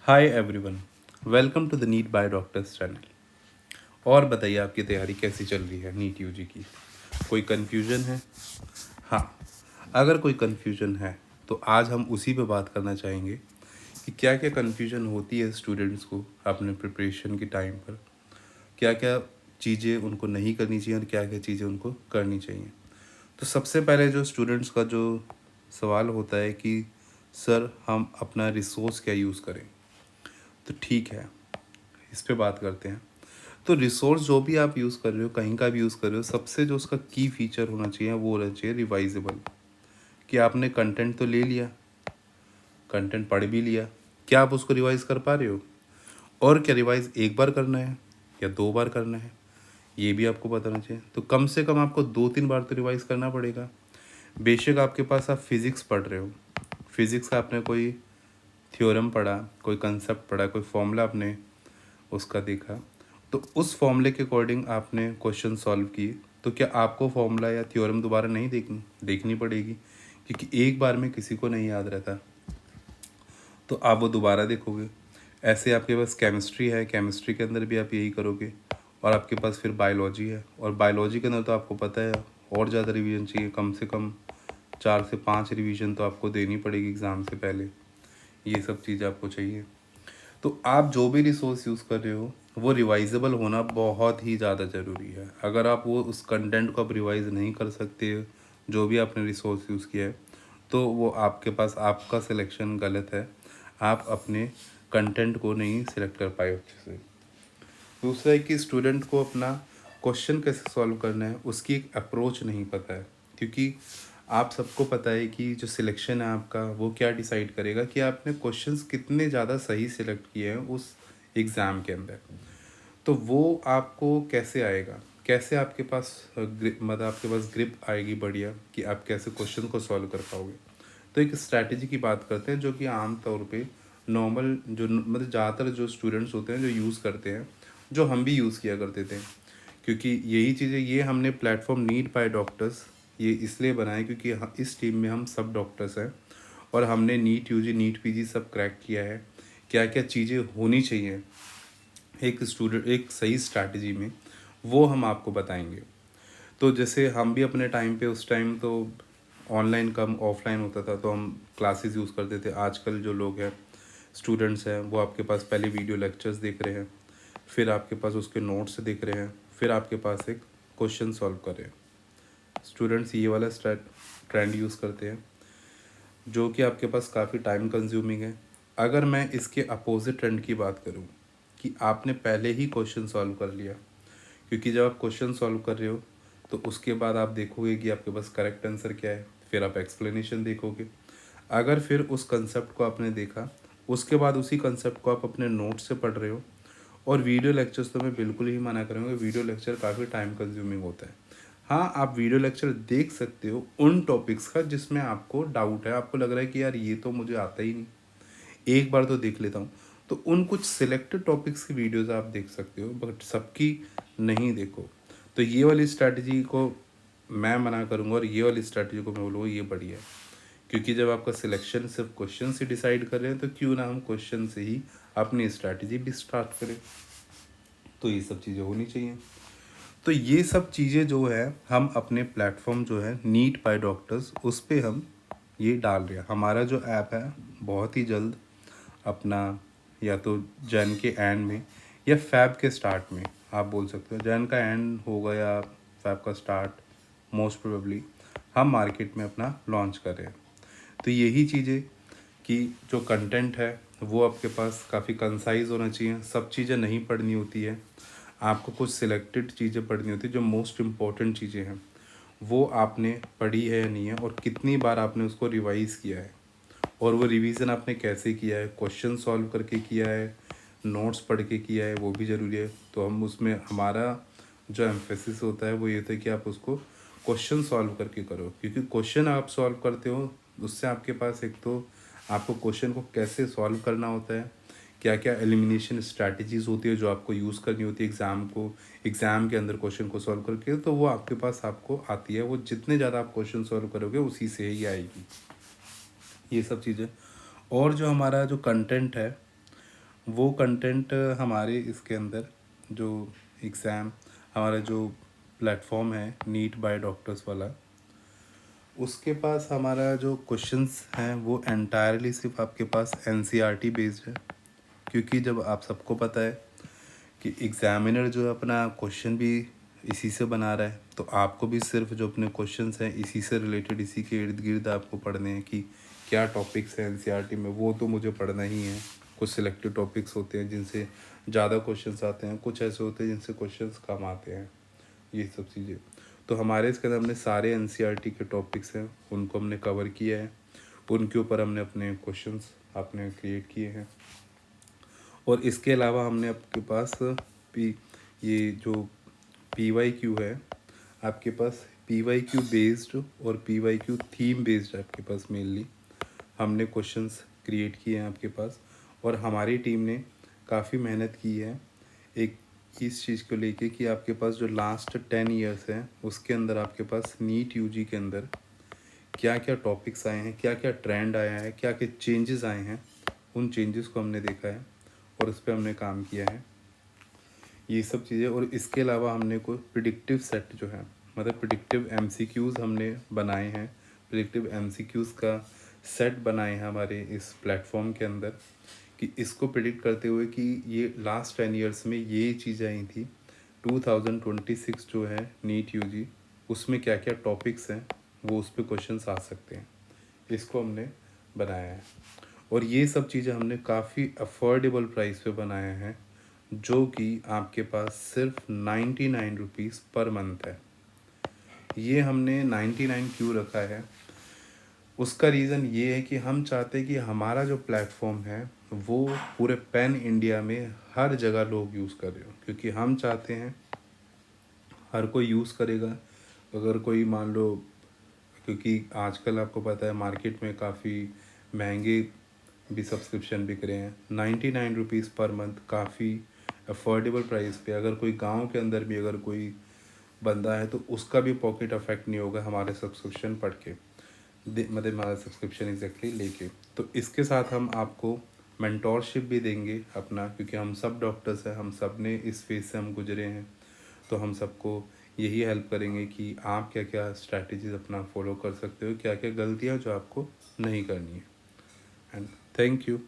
Hi everyone, welcome to the NEET by doctors channel. और बताइए आपकी तैयारी कैसी चल रही है नीट यूजी की। कोई कन्फ्यूजन है? हाँ, अगर कोई कन्फ्यूजन है तो आज हम उसी पे बात करना चाहेंगे कि क्या क्या कन्फ्यूजन होती है स्टूडेंट्स को अपने प्रिपरेशन के टाइम पर। क्या क्या चीज़ें उनको नहीं करनी चाहिए और क्या क्या चीज़ें उनको करनी चाहिए। तो सबसे पहले जो स्टूडेंट्स का जो सवाल होता है कि सर हम अपना रिसोर्स क्या यूज़ करें। तो ठीक है, इस पे बात करते हैं। तो रिसोर्स जो भी आप यूज़ कर रहे हो, कहीं का भी यूज़ कर रहे हो, सबसे जो उसका की फीचर होना चाहिए वो होना चाहिए रिवाइजेबल। कि आपने कंटेंट तो ले लिया, कंटेंट पढ़ भी लिया, क्या आप उसको रिवाइज कर पा रहे हो? और क्या रिवाइज एक बार करना है या दो बार करना है, ये भी आपको बताना चाहिए। तो कम से कम आपको दो तीन बार तो रिवाइज करना पड़ेगा। बेशक आपके पास आप फिज़िक्स पढ़ रहे हो, फिज़िक्स का आपने कोई थ्योरम पढ़ा, कोई कंसेप्ट पढ़ा, कोई फॉर्मूला आपने उसका देखा, तो उस फॉर्मूले के अकॉर्डिंग आपने क्वेश्चन सॉल्व किए, तो क्या आपको फॉर्मूला या थ्योरम दोबारा नहीं देखनी पड़ेगी? क्योंकि एक बार में किसी को नहीं याद रहता, तो आप वो दोबारा देखोगे। ऐसे आपके पास केमिस्ट्री है, केमिस्ट्री के अंदर भी आप यही करोगे। और आपके पास फिर बायोलॉजी है, और बायोलॉजी के अंदर तो आपको पता है और ज़्यादा रिवीजन चाहिए। कम से कम 4 से 5 रिवीजन तो आपको देनी पड़ेगी एग्ज़ाम से पहले। ये सब चीज़ आपको चाहिए। तो आप जो भी रिसोर्स यूज़ कर रहे हो वो रिवाइजेबल होना बहुत ही ज़्यादा ज़रूरी है। अगर आप वो उस कंटेंट को आप रिवाइज नहीं कर सकते, जो भी आपने रिसोर्स यूज़ किया है, तो वो आपके पास आपका सिलेक्शन गलत है। आप अपने कंटेंट को नहीं सिलेक्ट कर पाए अच्छे से। दूसरा है कि स्टूडेंट को अपना क्वेश्चन कैसे सॉल्व करना है उसकी एक अप्रोच नहीं पता है। क्योंकि आप सबको पता है कि जो सिलेक्शन है आपका वो क्या डिसाइड करेगा कि आपने क्वेश्चंस कितने ज़्यादा सही सिलेक्ट किए हैं उस एग्ज़ाम के अंदर। तो वो आपको कैसे आएगा, कैसे आपके पास मतलब आपके पास ग्रिप आएगी बढ़िया कि आप कैसे क्वेश्चन को सॉल्व कर पाओगे। तो एक स्ट्रैटेजी की बात करते हैं जो कि आम तौर पे नॉर्मल जो मतलब ज़्यादातर जो स्टूडेंट्स होते हैं जो यूज़ करते हैं, जो हम भी यूज़ किया करते थे। क्योंकि यही चीज़ें, ये हमने प्लेटफॉर्म नीट बाय डॉक्टर्स ये इसलिए बनाए क्योंकि इस टीम में हम सब डॉक्टर्स हैं और हमने नीट यूजी नीट पीजी सब क्रैक किया है। क्या क्या चीज़ें होनी चाहिए एक स्टूडेंट एक सही स्ट्रैटेजी में, वो हम आपको बताएंगे। तो जैसे हम भी अपने टाइम पे, उस टाइम तो ऑनलाइन कम ऑफलाइन होता था, तो हम क्लासेस यूज़ करते थे। आजकल जो लोग हैं स्टूडेंट्स हैं वो आपके पास पहले वीडियो लेक्चर्स देख रहे हैं, फिर आपके पास उसके नोट्स देख रहे हैं, फिर आपके पास एक क्वेश्चन सॉल्व कर रहे हैं। स्टूडेंट्स ये वाला ट्रेंड यूज़ करते हैं जो कि आपके पास काफ़ी टाइम कंज्यूमिंग है। अगर मैं इसके अपोजिट ट्रेंड की बात करूं कि आपने पहले ही क्वेश्चन सॉल्व कर लिया, क्योंकि जब आप क्वेश्चन सॉल्व कर रहे हो तो उसके बाद आप देखोगे कि आपके पास करेक्ट आंसर क्या है, फिर आप एक्सप्लेनेशन देखोगे। अगर फिर उस कंसेप्ट को आपने देखा, उसके बाद उसी कंसेप्ट को आप अपने नोट से पढ़ रहे हो, और वीडियो लेक्चर्स तो मैं बिल्कुल ही मना करूँगा। वीडियो लेक्चर काफ़ी टाइम कंज्यूमिंग होता है। हाँ, आप वीडियो लेक्चर देख सकते हो उन टॉपिक्स का जिसमें आपको डाउट है, आपको लग रहा है कि यार ये तो मुझे आता ही नहीं, एक बार तो देख लेता हूँ। तो उन कुछ सिलेक्टेड टॉपिक्स की वीडियोस आप देख सकते हो, बट सबकी नहीं देखो। तो ये वाली स्ट्रैटेजी को मैं मना करूँगा, और ये वाली स्ट्रैटेजी को मैं बोलूँगा ये बढ़िया है। क्योंकि जब आपका सिलेक्शन सिर्फ क्वेश्चन से डिसाइड कर रहे हैं, तो क्यों ना हम क्वेश्चन से ही अपनी स्ट्रैटेजी भी स्टार्ट करें। तो ये सब चीज़ें होनी चाहिए। तो ये सब चीज़ें जो है हम अपने प्लेटफॉर्म जो है नीट बाय डॉक्टर्स, उस पे हम ये डाल रहे हैं। हमारा जो ऐप है बहुत ही जल्द अपना, या तो जैन के एंड में या फैब के स्टार्ट में, आप बोल सकते हो जैन का एंड होगा या फैब का स्टार्ट, मोस्ट प्रोबेबली हम मार्केट में अपना लॉन्च कर रहे हैं। तो यही चीज़ें कि जो कंटेंट है वो आपके पास काफ़ी कंसाइज होना चाहिए। सब चीज़ें नहीं पढ़नी होती है, आपको कुछ सिलेक्टेड चीज़ें पढ़नी होती है। जो मोस्ट इम्पॉर्टेंट चीज़ें हैं वो आपने पढ़ी है या नहीं है, और कितनी बार आपने उसको रिवाइज़ किया है, और वो रिवीजन आपने कैसे किया है, क्वेश्चन सॉल्व करके किया है, नोट्स पढ़ के किया है, वो भी ज़रूरी है। तो हम उसमें हमारा जो एम्फेसिस होता है वो ये होता है कि आप उसको क्वेश्चन सॉल्व करके करो। क्योंकि क्वेश्चन आप सॉल्व करते हो, उससे आपके पास एक तो आपको क्वेश्चन को कैसे सॉल्व करना होता है, क्या क्या एलिमिनेशन स्ट्रैटेजीज़ होती है जो आपको यूज़ करनी होती है एग्ज़ाम के अंदर क्वेश्चन को सॉल्व करके, तो वो आपके पास आपको आती है। वो जितने ज़्यादा आप क्वेश्चन सॉल्व करोगे उसी से ही आएगी ये सब चीज़ें। और जो हमारा जो कंटेंट है वो कंटेंट हमारे इसके अंदर जो एग्ज़ाम हमारा जो प्लेटफॉर्म है नीट बाय डॉक्टर्स वाला, उसके पास हमारा जो क्वेश्चंस हैं वो एंटायरली सिर्फ आपके पास एनसीईआरटी बेस्ड है। क्योंकि जब आप सबको पता है कि एग्ज़ामिनर जो है अपना क्वेश्चन भी इसी से बना रहा है, तो आपको भी सिर्फ जो अपने क्वेश्चंस हैं इसी से रिलेटेड, इसी के इर्द गिर्द आपको पढ़ने हैं कि क्या टॉपिक्स हैं एनसीईआरटी में, वो तो मुझे पढ़ना ही है। कुछ सिलेक्टेड टॉपिक्स होते हैं जिनसे ज़्यादा क्वेश्चंस आते हैं, कुछ ऐसे होते हैं जिनसे क्वेश्चंस कम आते हैं, ये सब चीज़ें। तो हमारे इसके अंदर हमने सारे एनसीईआरटी के टॉपिक्स हैं उनको हमने कवर किया है, उनके ऊपर हमने अपने क्वेश्चंस आपने क्रिएट किए हैं। और इसके अलावा हमने आपके पास पी ये जो PYQ है आपके पास, PYQ बेस्ड और PYQ थीम बेस्ड आपके पास मेनली हमने क्वेश्चंस क्रिएट किए हैं आपके पास। और हमारी टीम ने काफ़ी मेहनत की है एक इस चीज़ को लेके कि आपके पास जो लास्ट 10 ईयर्स है उसके अंदर आपके पास नीट यूजी के अंदर क्या क्या टॉपिक्स आए हैं, क्या क्या ट्रेंड आया है, क्या क्या चेंजेस आए हैं, उन चेंजेस को हमने देखा है और उस पर हमने काम किया है, ये सब चीज़ें। और इसके अलावा हमने कोई प्रिडिक्टिव सेट जो है, मतलब प्रिडिक्टिव MCQs हमने बनाए हैं, प्रिडिक्टिव MCQs का सेट बनाए हैं हमारे इस प्लेटफॉर्म के अंदर, कि इसको प्रिडिक्ट करते हुए कि ये लास्ट 10 ईयर्स में ये चीज़ें आई थी, 2026 जो है नीट यूजी उसमें क्या क्या टॉपिक्स हैं वो उस पर क्वेश्चन आ सकते हैं, इसको हमने बनाया है। और ये सब चीज़ें हमने काफ़ी अफोर्डेबल प्राइस पे बनाए हैं, जो कि आपके पास सिर्फ 99 रुपीज़ पर मंथ है। ये हमने 99 क्यों रखा है, उसका रीज़न ये है कि हम चाहते हैं कि हमारा जो प्लेटफॉर्म है वो पूरे पैन इंडिया में हर जगह लोग यूज़ कर रहे हो, क्योंकि हम चाहते हैं हर कोई यूज़ करेगा। अगर कोई मान लो, क्योंकि आजकल आपको पता है मार्केट में काफ़ी महंगे भी सब्सक्रिप्शन बिक रहे हैं, 99 रुपीज़ पर मंथ काफ़ी अफोर्डेबल प्राइस पे। अगर कोई गांव के अंदर भी अगर कोई बंदा है तो उसका भी पॉकेट अफेक्ट नहीं होगा हमारे सब्सक्रिप्शन पढ़ के, मतलब हमारा सब्सक्रिप्शन एग्जैक्टली लेके। तो इसके साथ हम आपको मेंटोरशिप भी देंगे अपना, क्योंकि हम सब डॉक्टर्स हैं, हम सब ने इस फेज से हम गुजरे हैं, तो हम सबको यही हेल्प करेंगे कि आप क्या क्या स्ट्रैटेजीज अपना फॉलो कर सकते हो, क्या क्या गलतियाँ जो आपको नहीं करनी है। And thank you.